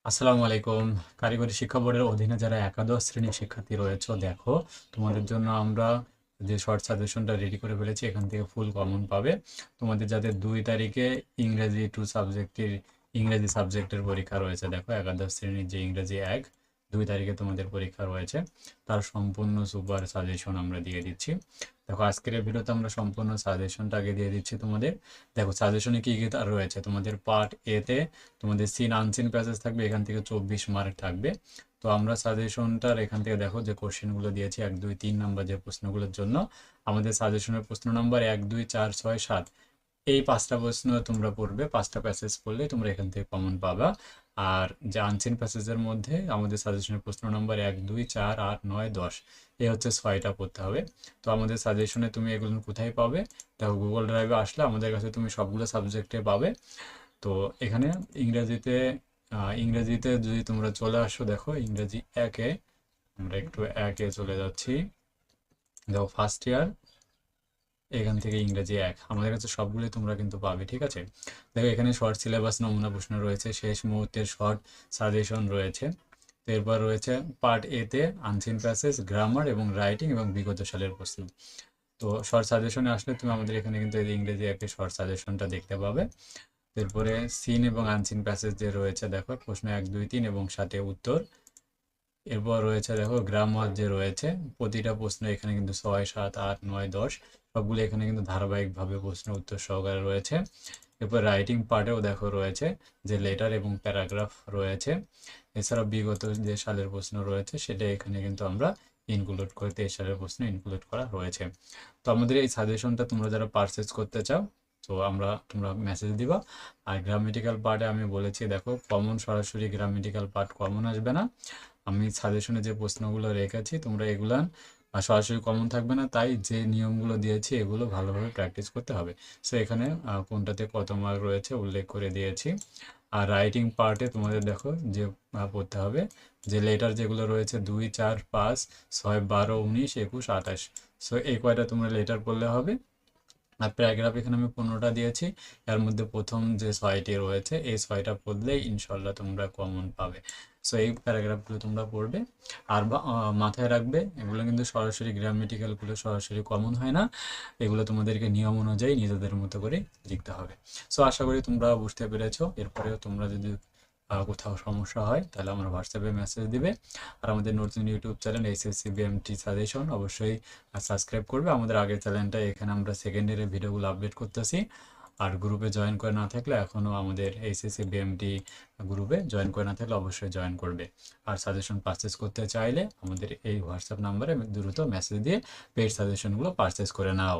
আসসালামু আলাইকুম। কারিগরি শিক্ষা বোর্ডের অধীনে যারা একাদশ শ্রেণীর শিক্ষার্থী রয়েছে, দেখো তোমাদের জন্য আমরা যে শর্ট সাজেশনটা রেডি করে ফেলেছি, এখান থেকে ফুল কমন পাবে। তোমাদের যাদের 2 তারিখে ইংরেজি ইংরেজি সাবজেক্টের পরীক্ষা রয়েছে, দেখো একাদশ শ্রেণীর যে ইংরেজি 2 তারিখে তোমাদের পরীক্ষা রয়েছে, তার সম্পূর্ণ সুপার সাজেশন আমরা দিয়ে দিচ্ছি। দেখো আজকের এই ভিডিওতে আমরা সম্পূর্ণ সাজেশনটা আগে দিয়ে দিচ্ছি তোমাদের। দেখো সাজেশনে কি কি তার রয়েছে, তোমাদের পার্ট এতে তোমাদের সিন আনসিন প্যাসেজ থাকবে, এখান থেকে 24 মার্ক থাকবে। তো আমরা সাজেশনটার এখান থেকে দেখো যে কোশ্চেনগুলো দিয়েছি 1 2 3 নাম্বার যে প্রশ্নগুলোর জন্য আমাদের সাজেশনের প্রশ্ন নাম্বার 1 2 4 6 7, এই 5টা প্রশ্ন তোমরা পড়বে, 5টা প্যাসেজ পড়লে তোমরা এখান থেকে কমন পাবা। আর যে আনসিন প্যাসেজের মধ্যে আমাদের সাজেশনের প্রশ্ন নাম্বার 1 2 4 8 9 10, এই হচ্ছে 6টা পড়তে হবে। তো আমাদের সাজেশনে তুমি এগুলো কোথায় পাবে? দেখো গুগল ড্রাইভে আসলে আমাদের কাছে তুমি সবগুলো সাবজেক্টে পাবে। তো এখানে ইংরেজিতে ইংরেজিতে যদি তোমরা চলে আসো, দেখো ইংরেজি 1-এ আমরা একটু 1-এ চলে যাচ্ছি। দেখো ফার্স্ট ইয়ার, এখান থেকে ইংরেজি 1 আমাদের কাছে সবগুলোই তোমরা কিন্তু পাবে, ঠিক আছে। দেখো এখানে শর্ট সিলেবাস নমুনা প্রশ্ন রয়েছে, শেষ মুহূর্তের শর্ট সাজেশন রয়েছে। তো এরপর রয়েছে পার্ট এতে আনসিন প্যাসেজ, গ্রামার এবং রাইটিং এবং বিগত সালের প্রশ্ন। তো শর্ট সাজেশনে আসলে তুমি আমাদের এখানে কিন্তু এই ইংরেজি 1-এর শর্ট সাজেশনটা দেখতে পাবে। এরপরে সিন এবং আনসিন প্যাসেজ যে রয়েছে, দেখো প্রশ্ন 1 2 3 এবং 7-এ উত্তর। এরপর রয়েছে দেখো গ্রামার যে রয়েছে, প্রতিটা প্রশ্ন এখানে কিন্তু 6 7 8 9 10 সবগুলো এখানে কিন্তু ধারাবাহিকভাবে প্রশ্ন উত্তর সহকারে রয়েছে। এরপর রাইটিং পার্টেও দেখো রয়েছে যে লেটার এবং প্যারাগ্রাফ রয়েছে। এছাড়া বিগত যে সালের প্রশ্ন রয়েছে সেটা এখানে কিন্তু আমরা ইনক্লুড করে 23 সালের প্রশ্ন ইনক্লুড করা রয়েছে। তো আমাদের এই সাজেশনটা তোমরা যারা পারচেজ করতে চাও, তো তোমরা মেসেজ দিবা। আর গ্রামেটিক্যাল পার্টে আমি বলেছি, দেখো কমন সরাসরি গ্রামেটিক্যাল পার্ট কমন আসবে না। আমি সাজেশনে যে প্রশ্নগুলো রেখেছি তোমরা এগুলা সরাসরি কমন থাকবে না, তাই যে নিয়মগুলো দিয়েছি এগুলো ভালোভাবে প্র্যাকটিস করতে হবে। সো এখানে কোনটাতে কত মার্ক রয়েছে উল্লেখ করে দিয়েছি। আর রাইটিং পার্টে তোমাদের দেখো যে পড়তে হবে যে লেটার যেগুলো রয়েছে 2 4 5 6 12 19 21 28, সো এই কয়টা তোমরা লেটার পড়লে হবে। আর প্যারাগ্রাফ এখানে আমি 15টা দিয়েছি, এর মধ্যে প্রথম যে 6টি রয়েছে এই 6টা পড়লেই ইনশাল্লাহ তোমরা কমন পাবে। সো এই প্যারাগ্রাফগুলো তোমরা পড়বে। আর মাথায় রাখবে, এগুলো কিন্তু সরাসরি গ্রামেটিক্যালগুলো সরাসরি কমন হয় না, এগুলো তোমাদেরকে নিয়ম অনুযায়ী নিজেদের মতো করে লিখতে হবে। সো আশা করি তোমরা বুঝতে পেরেছো। এরপরেও তোমরা যদি কোথাও সমস্যা হয় তাহলে আমার হোয়াটসঅ্যাপে মেসেজ দিবে। আর আমাদের নতুন YouTube channel SSC BMT suggestion অবশ্যই সাবস্ক্রাইব করবে। আমাদের আগের চ্যানেলটা, এখানে আমরা সেকেন্ড ইয়ারের ভিডিওগুলো আপডেট করতেছি। আর গ্রুপে জয়েন করে না থাকলে, এখনও আমাদের এইচএসসি বিএমটি গ্রুপে জয়েন করে না থাকলে অবশ্যই জয়েন করবে। আর সাজেশন পারচেস করতে চাইলে আমাদের এই হোয়াটসঅ্যাপ নাম্বারে দ্রুত মেসেজ দিয়ে পেইড সাজেশনগুলো পারচেস করে নাও।